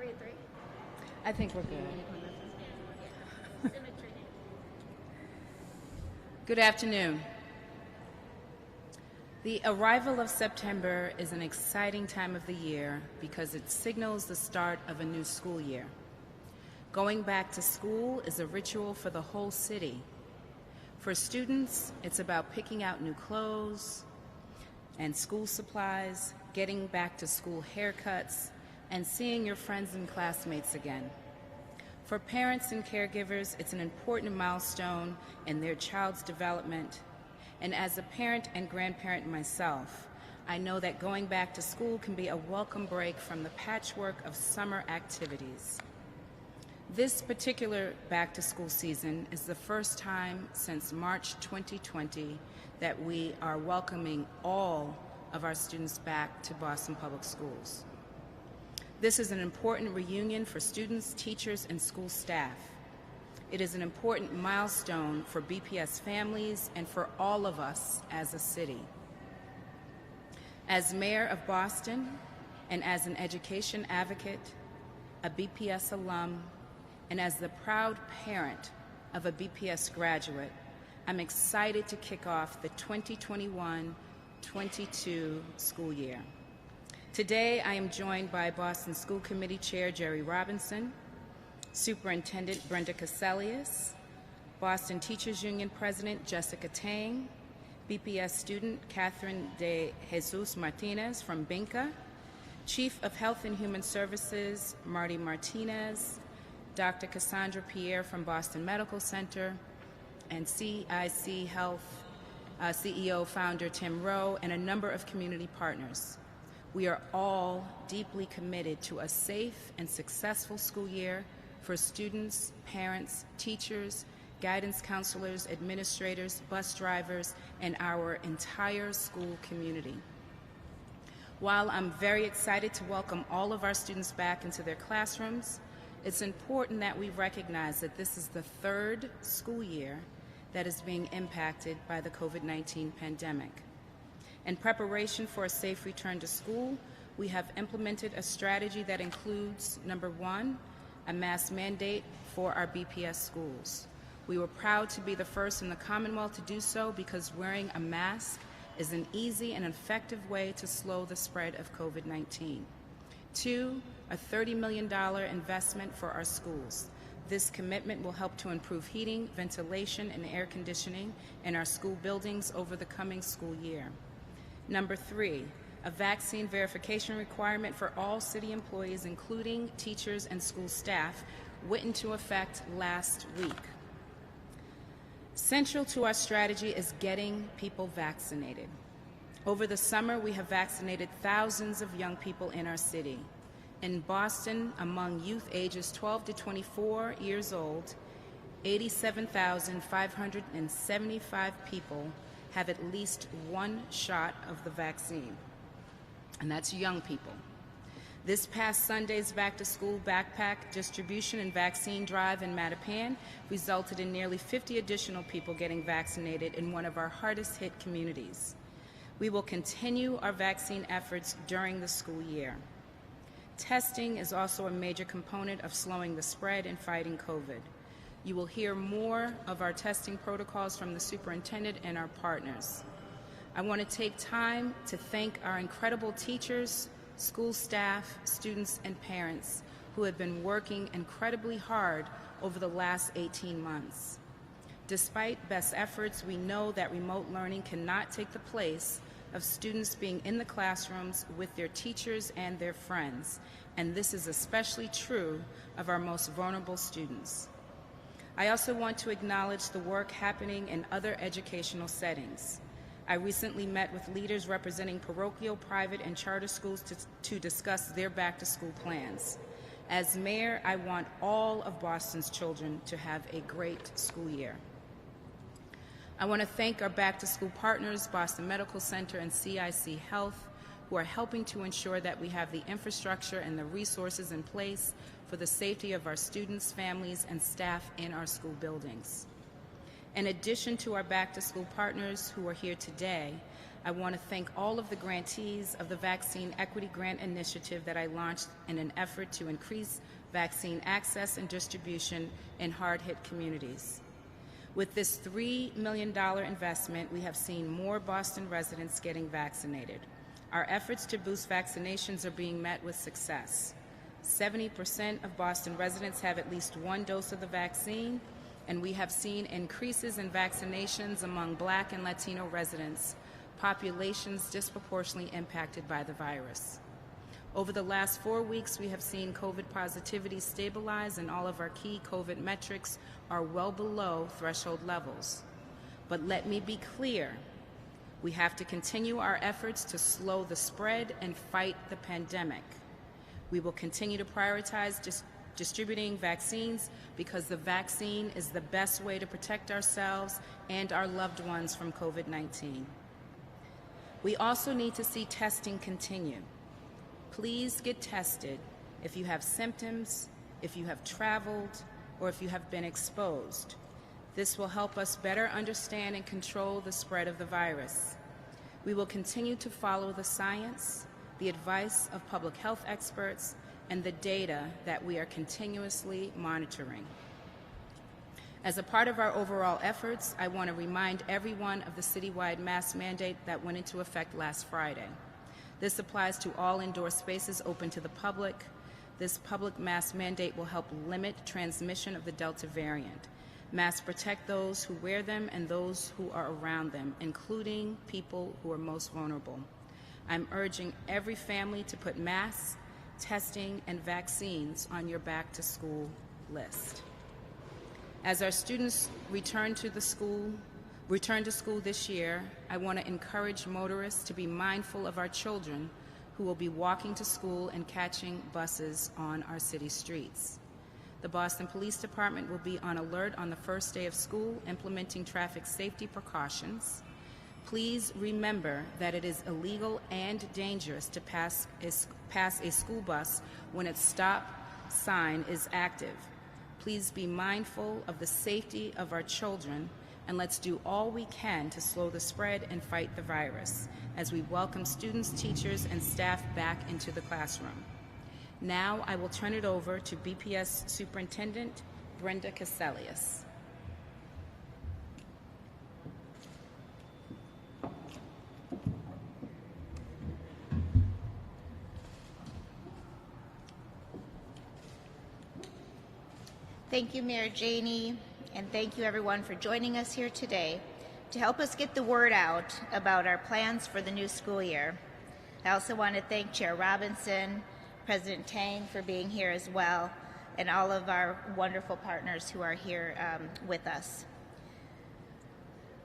at 3? I think we're good. Symmetry. Good afternoon. The arrival of September is an exciting time of the year because it signals the start of a new school year. Going back to school is a ritual for the whole city. For students, it's about picking out new clothes and school supplies, getting back to school haircuts, and seeing your friends and classmates again. For parents and caregivers, it's an important milestone in their child's development. And as a parent and grandparent myself, I know that going back to school can be a welcome break from the patchwork of summer activities. This particular back-to-school season is the first time since March 2020 that we are welcoming all of our students back to Boston Public Schools. This is an important reunion for students, teachers, and school staff. It is an important milestone for BPS families and for all of us as a city. As mayor of Boston and as an education advocate, a BPS alum, and as the proud parent of a BPS graduate, I'm excited to kick off the 2021-22 school year. Today, I am joined by Boston School Committee Chair Jerry Robinson, Superintendent Brenda Casellius, Boston Teachers Union President Jessica Tang, BPS student Catherine de Jesus Martinez from Binca, Chief of Health and Human Services Martinez, Dr. Cassandra Pierre from Boston Medical Center, and CIC Health CEO founder Tim Rowe, and a number of community partners. We are all deeply committed to a safe and successful school year for students, parents, teachers, guidance counselors, administrators, bus drivers, and our entire school community. While I'm very excited to welcome all of our students back into their classrooms, it's important that we recognize that this is the third school year that is being impacted by the COVID-19 pandemic. In preparation for a safe return to school, we have implemented a strategy that includes, number one, a mask mandate for our BPS schools. We were proud to be the first in the Commonwealth to do so because wearing a mask is an easy and effective way to slow the spread of COVID-19. Two, a $30 million investment for our schools. This commitment will help to improve heating, ventilation, and air conditioning in our school buildings over the coming school year. Number three, a vaccine verification requirement for all city employees, including teachers and school staff, went into effect last week. Central to our strategy is getting people vaccinated. Over the summer, we have vaccinated thousands of young people in our city. In Boston, among youth ages 12 to 24 years old, 87,575 people have at least one shot of the vaccine, and that's young people. This past Sunday's back-to-school backpack distribution and vaccine drive in Mattapan resulted in nearly 50 additional people getting vaccinated in one of our hardest-hit communities. We will continue our vaccine efforts during the school year. Testing is also a major component of slowing the spread and fighting COVID. You will hear more of our testing protocols from the superintendent and our partners. I want to take time to thank our incredible teachers, school staff, students, and parents who have been working incredibly hard over the last 18 months. Despite best efforts, we know that remote learning cannot take the place of students being in the classrooms with their teachers and their friends, and this is especially true of our most vulnerable students. I also want to acknowledge the work happening in other educational settings. I recently met with leaders representing parochial, private, and charter schools to discuss their back-to-school plans. As mayor, I want all of Boston's children to have a great school year. I want to thank our back-to-school partners, Boston Medical Center and CIC Health, who are helping to ensure that we have the infrastructure and the resources in place for the safety of our students, families, and staff in our school buildings. In addition to our back-to-school partners who are here today, I want to thank all of the grantees of the Vaccine Equity Grant Initiative that I launched in an effort to increase vaccine access and distribution in hard-hit communities. With this $3 million investment, we have seen more Boston residents getting vaccinated. Our efforts to boost vaccinations are being met with success. 70% of Boston residents have at least one dose of the vaccine, and we have seen increases in vaccinations among Black and Latino residents, populations disproportionately impacted by the virus. Over the last 4 weeks, we have seen COVID positivity stabilize, and all of our key COVID metrics are well below threshold levels. But let me be clear, we have to continue our efforts to slow the spread and fight the pandemic. We will continue to prioritize distributing vaccines because the vaccine is the best way to protect ourselves and our loved ones from COVID-19. We also need to see testing continue. Please get tested if you have symptoms, if you have traveled, or if you have been exposed. This will help us better understand and control the spread of the virus. We will continue to follow the science, the advice of public health experts, and the data that we are continuously monitoring. As a part of our overall efforts, I want to remind everyone of the citywide mask mandate that went into effect last Friday. This applies to all indoor spaces open to the public. This public mask mandate will help limit transmission of the Delta variant. Masks protect those who wear them and those who are around them, including people who are most vulnerable. I'm urging every family to put masks, testing, and vaccines on your back-to-school list. As our students return to school this year, I want to encourage motorists to be mindful of our children who will be walking to school and catching buses on our city streets. The Boston Police Department will be on alert on the first day of school, implementing traffic safety precautions. Please remember that it is illegal and dangerous to pass a school bus when its stop sign is active. Please be mindful of the safety of our children, and let's do all we can to slow the spread and fight the virus as we welcome students, teachers, and staff back into the classroom. Now I will turn it over to BPS Superintendent Brenda Casellius. Thank you, Mayor Janey, and thank you everyone for joining us here today to help us get the word out about our plans for the new school year. I also want to thank Chair Robinson, President Tang for being here as well, and all of our wonderful partners who are here with us.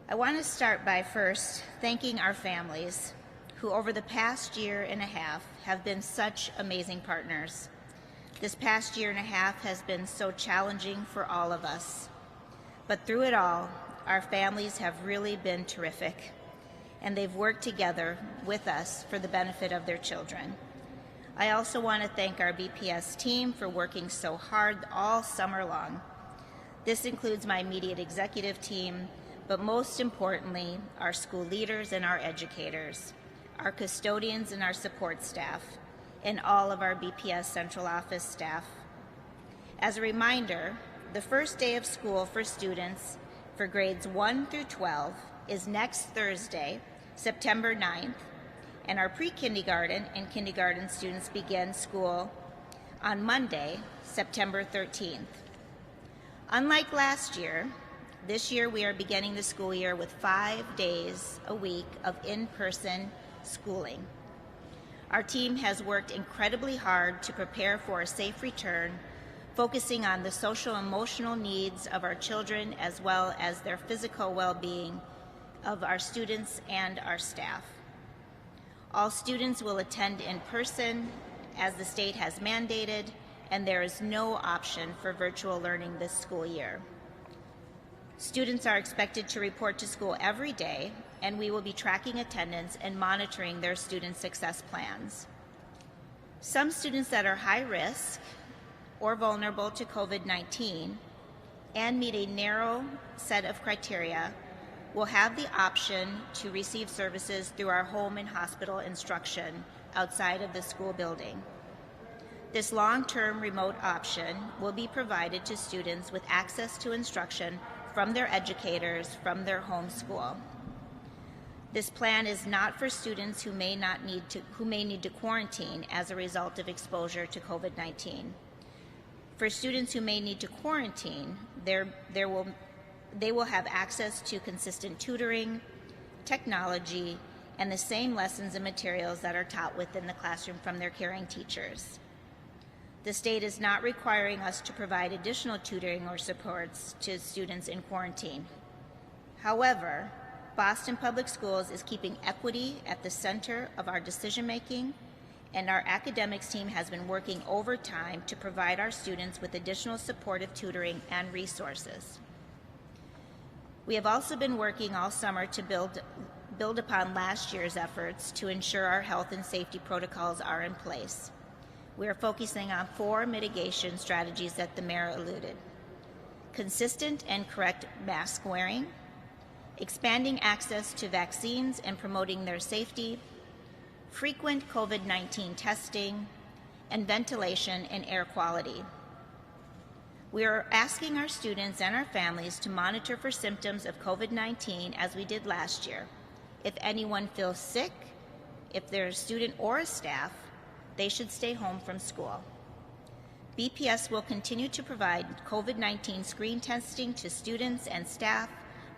I want to start by first thanking our families who over the past year and a half have been such amazing partners. This past year and a half has been so challenging for all of us. But through it all, our families have really been terrific, and they've worked together with us for the benefit of their children. I also want to thank our BPS team for working so hard all summer long. This includes my immediate executive team, but most importantly, our school leaders and our educators, our custodians and our support staff, and all of our BPS central office staff. As a reminder, the first day of school for students for grades 1 through 12 is next Thursday, September 9th, and our pre-kindergarten and kindergarten students begin school on Monday, September 13th. Unlike last year, this year we are beginning the school year with 5 days a week of in-person schooling. Our team has worked incredibly hard to prepare for a safe return, focusing on the social and emotional needs of our children as well as their physical well-being of our students and our staff. All students will attend in person as the state has mandated, and there is no option for virtual learning this school year. Students are expected to report to school every day, and we will be tracking attendance and monitoring their student success plans. Some students that are high risk or vulnerable to COVID-19 and meet a narrow set of criteria will have the option to receive services through our home and hospital instruction outside of the school building. This long-term remote option will be provided to students with access to instruction from their educators from their home school. This plan is not for students who may need to quarantine as a result of exposure to COVID-19. For students who may need to quarantine, they will have access to consistent tutoring, technology, and the same lessons and materials that are taught within the classroom from their caring teachers. The state is not requiring us to provide additional tutoring or supports to students in quarantine. However, Boston Public Schools is keeping equity at the center of our decision-making, and our academics team has been working overtime to provide our students with additional supportive tutoring and resources. We have also been working all summer to build upon last year's efforts to ensure our health and safety protocols are in place. We are focusing on 4 mitigation strategies that the mayor alluded: consistent and correct mask wearing, expanding access to vaccines and promoting their safety, frequent COVID-19 testing, and ventilation and air quality. We are asking our students and our families to monitor for symptoms of COVID-19 as we did last year. If anyone feels sick, if they're a student or a staff, they should stay home from school. BPS will continue to provide COVID-19 screen testing to students and staff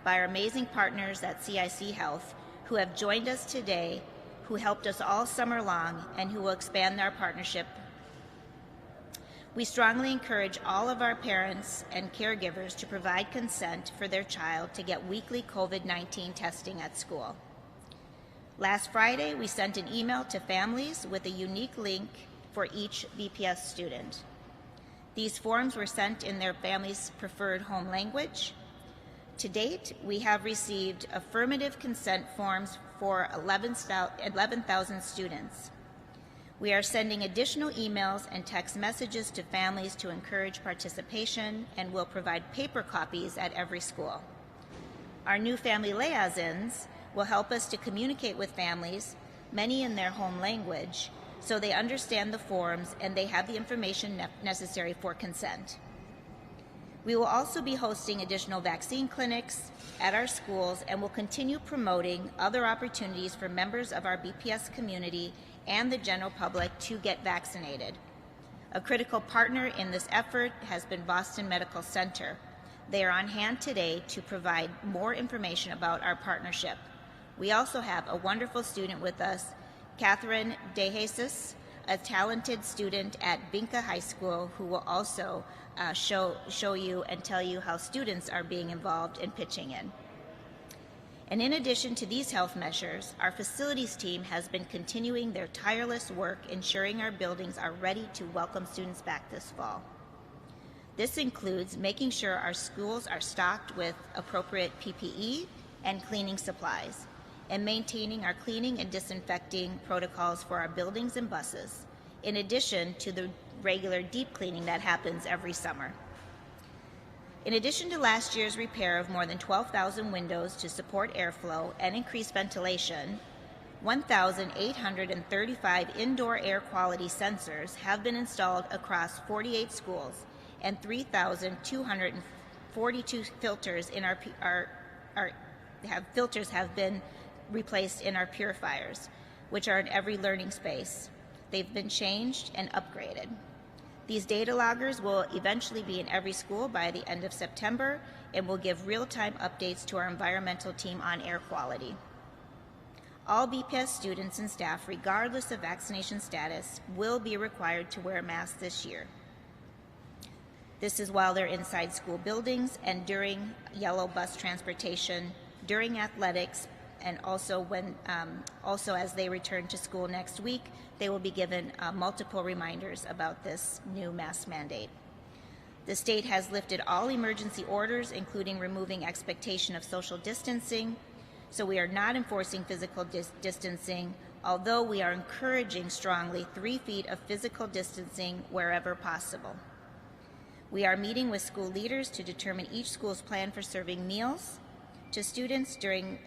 by our amazing partners at CIC Health, who have joined us today, who helped us all summer long, and who will expand our partnership. We strongly encourage all of our parents and caregivers to provide consent for their child to get weekly COVID-19 testing at school. Last Friday, we sent an email to families with a unique link for each BPS student. These forms were sent in their family's preferred home language. To date, we have received affirmative consent forms for 11,000 students. We are sending additional emails and text messages to families to encourage participation, and will provide paper copies at every school. Our new family liaisons will help us to communicate with families, many in their home language, so they understand the forms and they have the information necessary for consent. We will also be hosting additional vaccine clinics at our schools and will continue promoting other opportunities for members of our BPS community and the general public to get vaccinated. A critical partner in this effort has been Boston Medical Center. They are on hand today to provide more information about our partnership. We also have a wonderful student with us, Catherine DeJesus, a talented student at Binka High School, who will also show you and tell you how students are being involved in pitching in. And in addition to these health measures, our facilities team has been continuing their tireless work ensuring our buildings are ready to welcome students back this fall. This includes making sure our schools are stocked with appropriate PPE and cleaning supplies, and maintaining our cleaning and disinfecting protocols for our buildings and buses, in addition to the regular deep cleaning that happens every summer. In addition to last year's repair of more than 12,000 windows to support airflow and increase ventilation, 1,835 indoor air quality sensors have been installed across 48 schools, and 3,242 filters have been replaced in our purifiers, which are in every learning space. They've been changed and upgraded. These data loggers will eventually be in every school by the end of September and will give real-time updates to our environmental team on air quality. All BPS students and staff, regardless of vaccination status, will be required to wear masks this year. This is while they're inside school buildings and during yellow bus transportation, during athletics, and also as they return to school next week, they will be given multiple reminders about this new mask mandate. The state has lifted all emergency orders, including removing expectation of social distancing, so we are not enforcing physical distancing, although we are encouraging strongly 3 feet of physical distancing wherever possible. We are meeting with school leaders to determine each school's plan for serving meals, to students during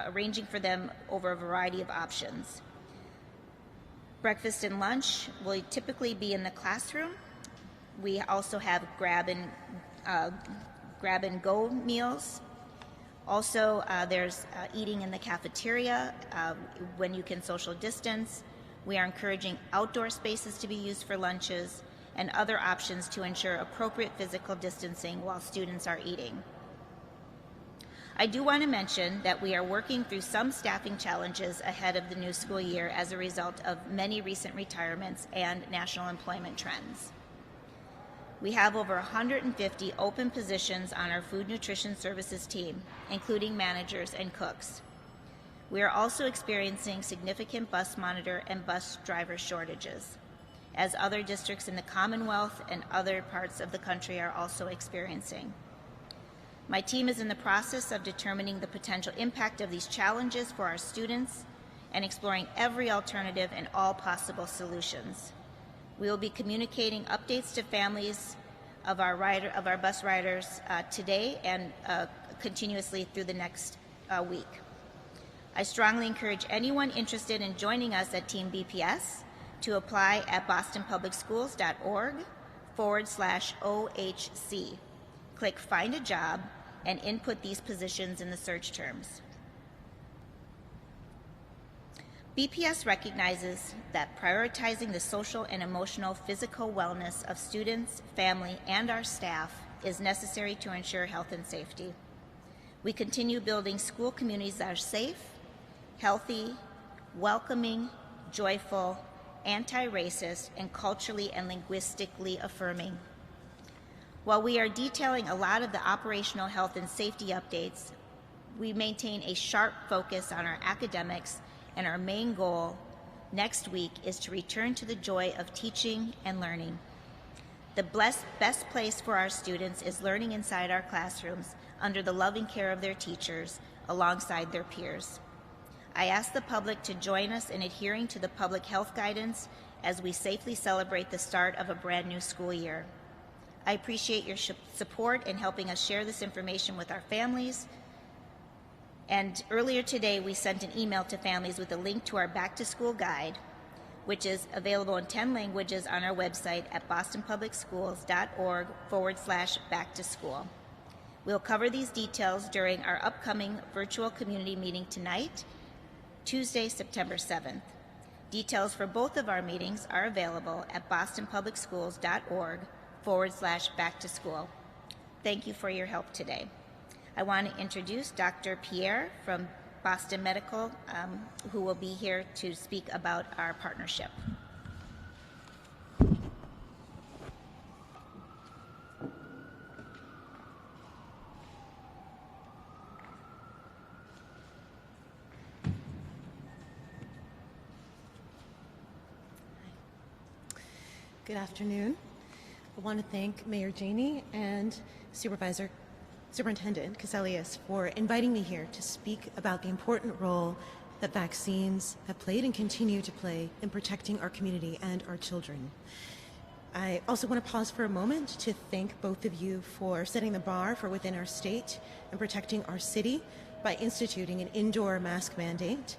arranging for them over a variety of options. Breakfast and lunch will typically be in the classroom. We also have grab and go meals. Also, there's eating in the cafeteria when you can social distance. We are encouraging outdoor spaces to be used for lunches and other options to ensure appropriate physical distancing while students are eating. I do want to mention that we are working through some staffing challenges ahead of the new school year as a result of many recent retirements and national employment trends. We have over 150 open positions on our food nutrition services team, including managers and cooks. We are also experiencing significant bus monitor and bus driver shortages, as other districts in the Commonwealth and other parts of the country are also experiencing. My team is in the process of determining the potential impact of these challenges for our students and exploring every alternative and all possible solutions. We will be communicating updates to families of our bus riders today and continuously through the next week. I strongly encourage anyone interested in joining us at Team BPS to apply at bostonpublicsschools.org/OHC. Click Find a Job and input these positions in the search terms. BPS recognizes that prioritizing the social and emotional physical wellness of students, family, and our staff is necessary to ensure health and safety. We continue building school communities that are safe, healthy, welcoming, joyful, anti-racist, and culturally and linguistically affirming. While we are detailing a lot of the operational health and safety updates, we maintain a sharp focus on our academics, and our main goal next week is to return to the joy of teaching and learning. The best place for our students is learning inside our classrooms under the loving care of their teachers alongside their peers. I ask the public to join us in adhering to the public health guidance as we safely celebrate the start of a brand new school year. I appreciate your support in helping us share this information with our families. And earlier today, we sent an email to families with a link to our Back to School guide, which is available in 10 languages on our website at bostonpublicsschools.org/backtoschool. We'll cover these details during our upcoming virtual community meeting tonight, Tuesday, September 7th. Details for both of our meetings are available at bostonpublicsschools.org/backtoschool. Thank you for your help today. I want to introduce Dr. Pierre from Boston Medical, who will be here to speak about our partnership. Good afternoon. I want to thank Mayor Janey and Superintendent Casellius for inviting me here to speak about the important role that vaccines have played and continue to play in protecting our community and our children. I also want to pause for a moment to thank both of you for setting the bar for within our state and protecting our city by instituting an indoor mask mandate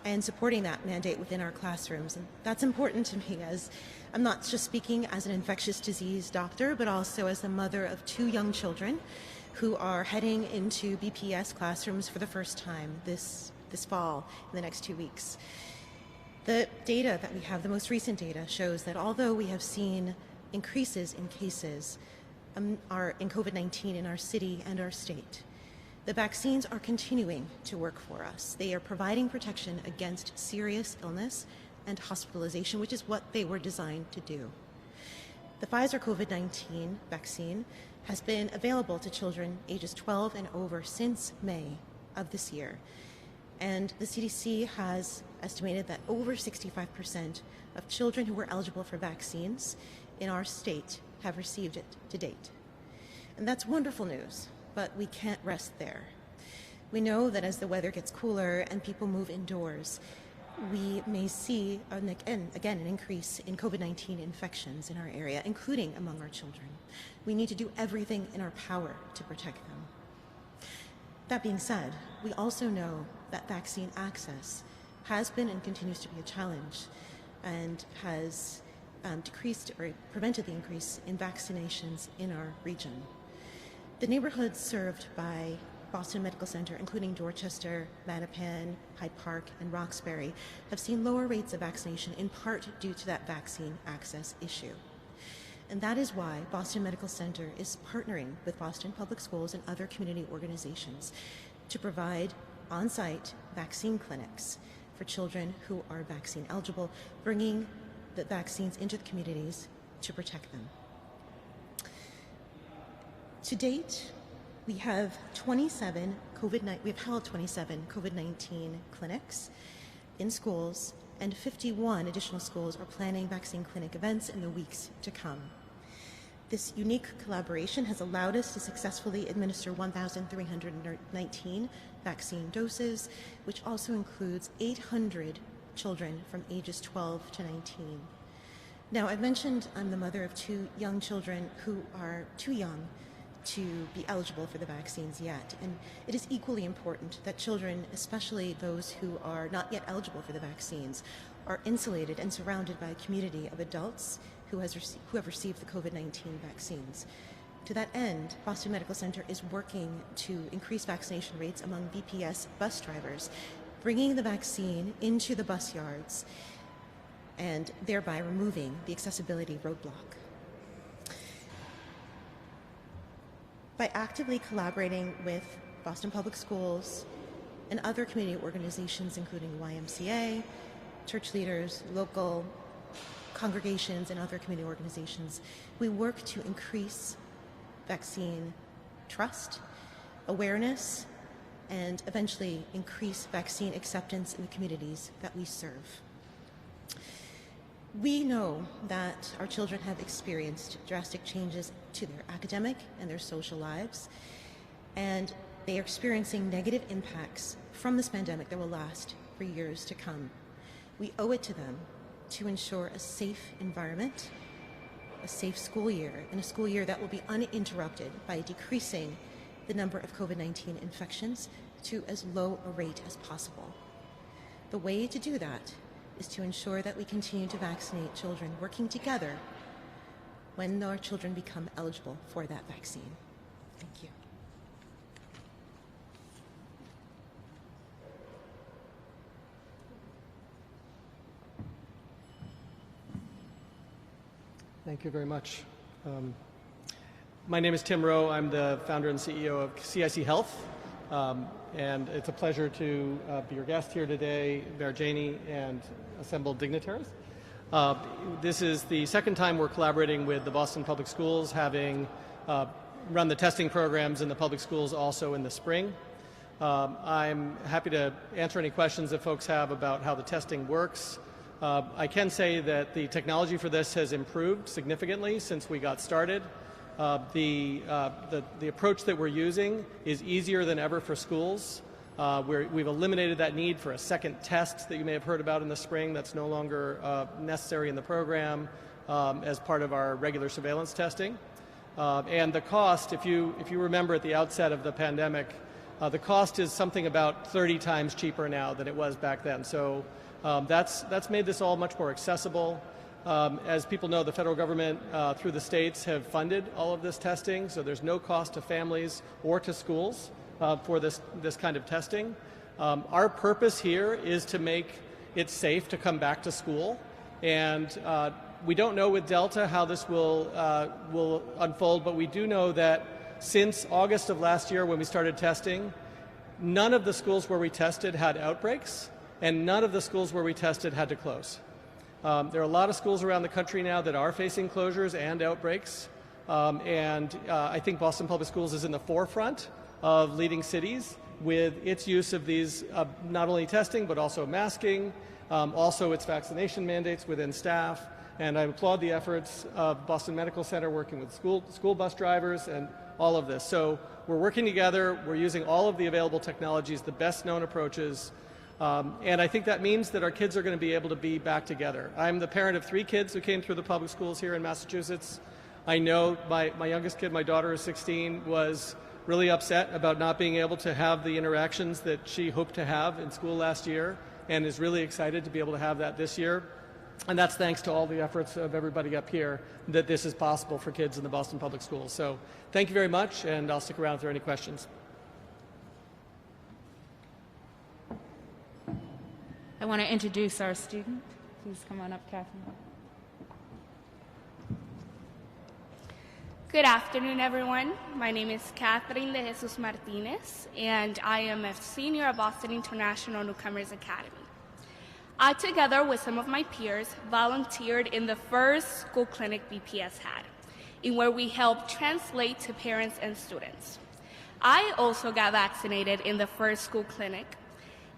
and supporting that mandate within our classrooms. And that's important to me, as I'm not just speaking as an infectious disease doctor, but also as the mother of 2 young children who are heading into BPS classrooms for the first time this fall in the next 2 weeks. The data that we have, the most recent data, shows that although we have seen increases in cases in COVID-19 in our city and our state, the vaccines are continuing to work for us. They are providing protection against serious illness and hospitalization, which is what they were designed to do. The Pfizer COVID-19 vaccine has been available to children ages 12 and over since May of this year. And the CDC has estimated that over 65% of children who were eligible for vaccines in our state have received it to date. And that's wonderful news, but we can't rest there. We know that as the weather gets cooler and people move indoors, we may see, again, an increase in COVID-19 infections in our area, including among our children. We need to do everything in our power to protect them. That being said, we also know that vaccine access has been and continues to be a challenge and has decreased or prevented the increase in vaccinations in our region. The neighborhoods served by Boston Medical Center, including Dorchester, Mattapan, Hyde Park, and Roxbury, have seen lower rates of vaccination in part due to that vaccine access issue. And that is why Boston Medical Center is partnering with Boston Public Schools and other community organizations to provide on-site vaccine clinics for children who are vaccine eligible, bringing the vaccines into the communities to protect them. To date, we have held 27 COVID-19 clinics in schools, and 51 additional schools are planning vaccine clinic events in the weeks to come. This unique collaboration has allowed us to successfully administer 1,319 vaccine doses, which also includes 800 children from ages 12 to 19. Now, I've mentioned I'm the mother of 2 young children who are too young to be eligible for the vaccines yet, and it is equally important that children, especially those who are not yet eligible for the vaccines, are insulated and surrounded by a community of adults who have received the COVID-19 vaccines. To that end, Boston Medical Center is working to increase vaccination rates among BPS bus drivers, bringing the vaccine into the bus yards and thereby removing the accessibility roadblock. By actively collaborating with Boston Public Schools and other community organizations, including YMCA, church leaders, local congregations, and other community organizations, we work to increase vaccine trust, awareness, and eventually increase vaccine acceptance in the communities that we serve. We know that our children have experienced drastic changes to their academic and their social lives, and they are experiencing negative impacts from this pandemic that will last for years to come. We owe it to them to ensure a safe environment, a safe school year, and a school year that will be uninterrupted by decreasing the number of COVID-19 infections to as low a rate as possible. The way to do that is to ensure that we continue to vaccinate children, working together when our children become eligible for that vaccine. Thank you. Thank you very much. My name is Tim Rowe. I'm the founder and CEO of CIC Health, and it's a pleasure to be your guest here today, Mayor Janey, and assembled dignitaries. This is the second time we're collaborating with the Boston Public Schools, having run the testing programs in the public schools also in the spring. I'm happy to answer any questions that folks have about how the testing works. I can say that the technology for this has improved significantly since we got started. The approach that we're using is easier than ever for schools. We've eliminated that need for a second test that you may have heard about in the spring. That's no longer necessary in the program as part of our regular surveillance testing. And the cost, if you remember at the outset of the pandemic, the cost is something about 30 times cheaper now than it was back then. So that's made this all much more accessible. As people know, the federal government through the states have funded all of this testing, so there's no cost to families or to schools for this kind of testing. Our purpose here is to make it safe to come back to school, and we don't know with Delta how this will unfold, but we do know that since August of last year when we started testing, none of the schools where we tested had outbreaks, and none of the schools where we tested had to close. There are a lot of schools around the country now that are facing closures and outbreaks, and I think Boston Public Schools is in the forefront of leading cities with its use of these not only testing but also masking, also its vaccination mandates within staff, and I applaud the efforts of Boston Medical Center working with school bus drivers and all of this. So we're working together, we're using all of the available technologies, the best known approaches, and I think that means that our kids are going to be able to be back together. I'm the parent of 3 kids who came through the public schools here in Massachusetts. I know my youngest kid, my daughter is 16, was really upset about not being able to have the interactions that she hoped to have in school last year, and is really excited to be able to have that this year. And that's thanks to all the efforts of everybody up here that this is possible for kids in the Boston Public Schools. So thank you very much, and I'll stick around if there are any questions. I want to introduce our student. Please come on up, Catherine. Good afternoon, everyone. My name is Catherine de Jesus Martinez, and I am a senior at Boston International Newcomers Academy. I, together with some of my peers, volunteered in the first school clinic BPS had, in where we helped translate to parents and students. I also got vaccinated in the first school clinic,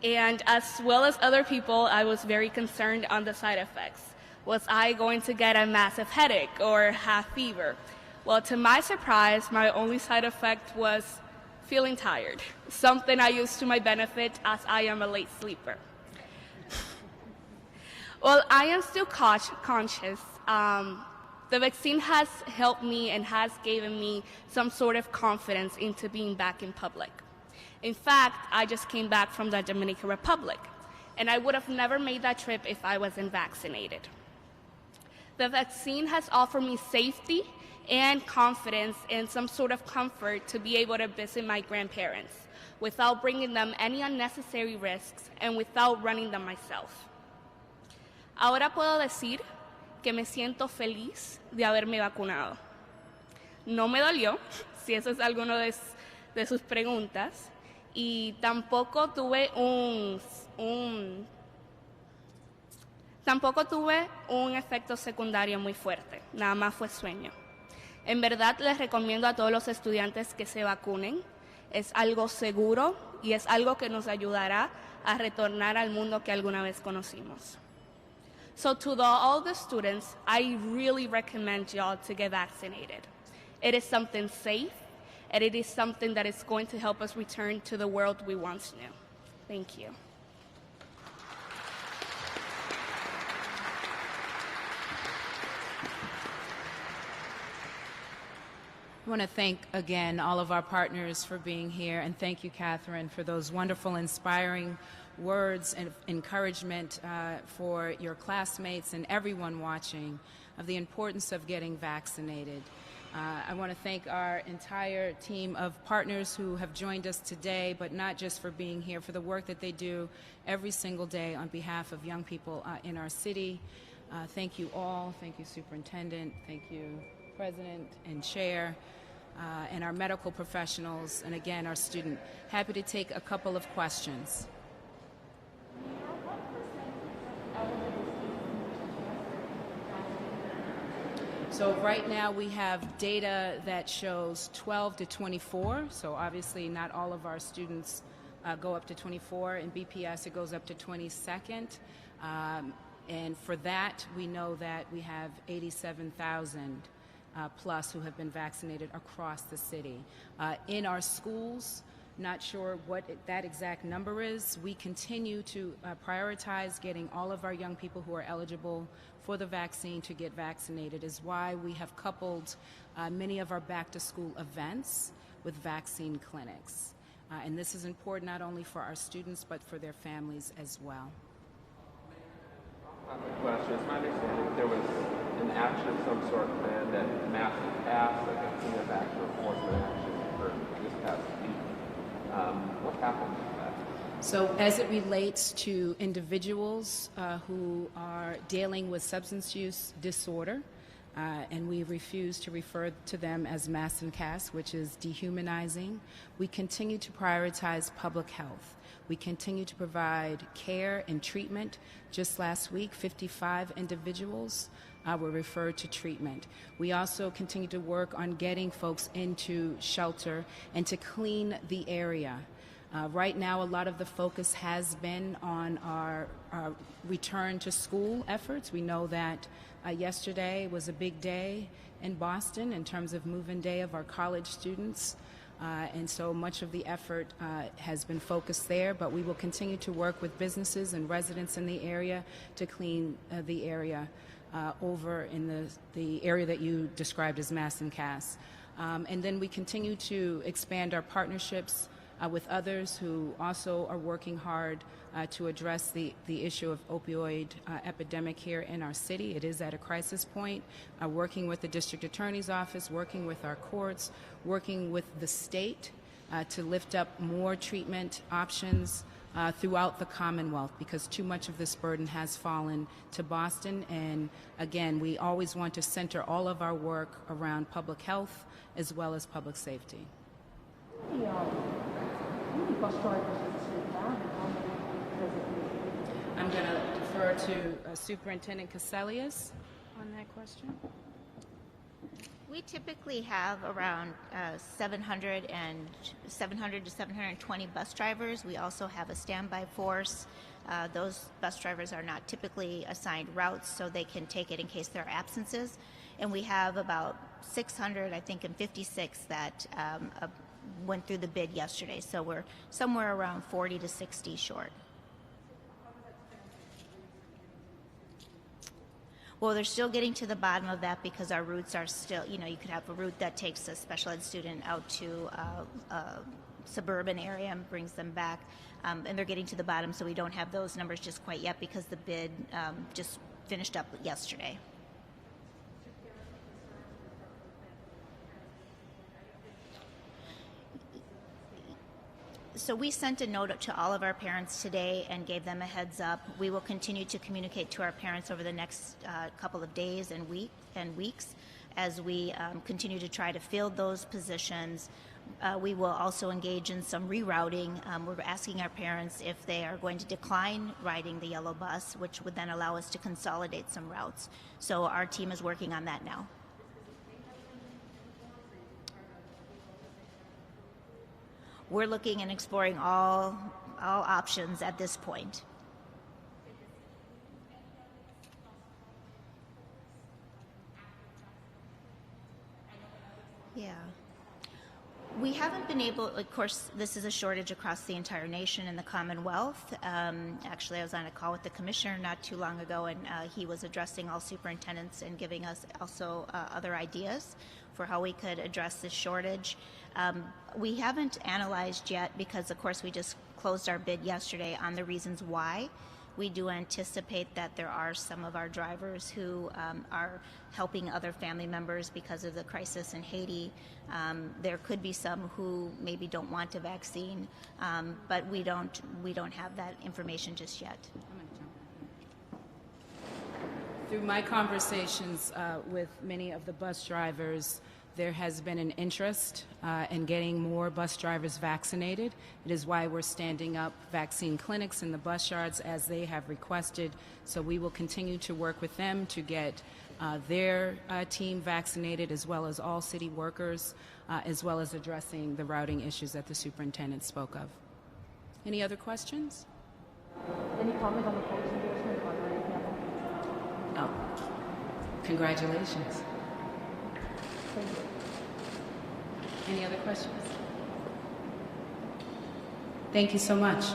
and as well as other people, I was very concerned on the side effects. Was I going to get a massive headache or have fever? Well, to my surprise, my only side effect was feeling tired, something I use to my benefit as I am a late sleeper. Well, I am still conscious. The vaccine has helped me and has given me some sort of confidence into being back in public. In fact, I just came back from the Dominican Republic, and I would have never made that trip if I wasn't vaccinated. The vaccine has offered me safety and confidence and some sort of comfort to be able to visit my grandparents without bringing them any unnecessary risks and without running them myself. Ahora puedo decir que me siento feliz de haberme vacunado. No me dolió, si eso es alguno de sus preguntas, y tampoco tuve un efecto secundario muy fuerte, nada más fue sueño. En verdad les recomiendo a todos los estudiantes que se vacunen. Es algo seguro y es algo que nos ayudará a retornar al mundo que alguna vez conocimos. So to all the students, I really recommend y'all to get vaccinated. It is something safe, and it is something that is going to help us return to the world we once knew. Thank you. I want to thank again all of our partners for being here, and thank you, Catherine, for those wonderful, inspiring words and encouragement for your classmates and everyone watching of the importance of getting vaccinated. I want to thank our entire team of partners who have joined us today, but not just for being here, for the work that they do every single day on behalf of young people in our city. Thank you all. Thank you, Superintendent. Thank you, President and Chair, and our medical professionals, and again, our student. Happy to take a couple of questions. So right now we have data that shows 12 to 24, so obviously not all of our students go up to 24. In BPS it goes up to 22nd, and for that we know that we have 87,000 plus who have been vaccinated across the city. In our schools, not sure what that exact number is. We continue to prioritize getting all of our young people who are eligible for the vaccine to get vaccinated, is why we have coupled many of our back-to-school events with vaccine clinics. And this is important not only for our students, but for their families as well. Question. It's my understanding there was an action of some sort planned that massive passed, like a cleanup action, enforcement action for this past week. What happened with that? So as it relates to individuals who are dealing with substance use disorder, and we refuse to refer to them as mass and cast, which is dehumanizing, we continue to prioritize public health. We continue to provide care and treatment. Just last week, 55 individuals were referred to treatment. We also continue to work on getting folks into shelter and to clean the area. Right now, a lot of the focus has been on our return to school efforts. We know that yesterday was a big day in Boston in terms of move-in day of our college students. And so much of the effort has been focused there, but we will continue to work with businesses and residents in the area to clean the area over in the area that you described as mass and cast. And then we continue to expand our partnerships with others who also are working hard to address the issue of opioid epidemic here in our city. It is at a crisis point. Working with the district attorney's office, working with our courts, working with the state to lift up more treatment options throughout the Commonwealth, because too much of this burden has fallen to Boston. And again, we always want to center all of our work around public health as well as public safety. How many bus drivers does the city have, and how many does it need? I'm going to defer to Superintendent Casellius on that question. We typically have around 700 to 720 bus drivers. We also have a standby force. Those bus drivers are not typically assigned routes, so they can take it in case there are absences. And we have about 600, I think, and 56 that went through the bid yesterday. So we're somewhere around 40 to 60 short. Well, they're still getting to the bottom of that because our routes are still, you could have a route that takes a special ed student out to a suburban area and brings them back. And they're getting to the bottom, so we don't have those numbers just quite yet because the bid just finished up yesterday. So we sent a note to all of our parents today and gave them a heads up. We will continue to communicate to our parents over the next couple of days and weeks as we continue to try to fill those positions. We will also engage in some rerouting. We're asking our parents if they are going to decline riding the yellow bus, which would then allow us to consolidate some routes. So our team is working on that now. We're looking and exploring all options at this point. Yeah. We haven't been able, of course, this is a shortage across the entire nation and the Commonwealth. Actually, I was on a call with the commissioner not too long ago, and he was addressing all superintendents and giving us also other ideas for how we could address this shortage. We haven't analyzed yet because, of course, we just closed our bid yesterday on the reasons why. We do anticipate that there are some of our drivers who are helping other family members because of the crisis in Haiti. There could be some who maybe don't want a vaccine, but we don't have that information just yet. Through my conversations with many of the bus drivers, there has been an interest in getting more bus drivers vaccinated. It is why we're standing up vaccine clinics in the bus yards as they have requested. So we will continue to work with them to get their team vaccinated, as well as all city workers, as well as addressing the routing issues that the superintendent spoke of. Any other questions? Any comment on the policy endorsement or anything else? Oh, congratulations. Thank you. Any other questions? Thank you so much.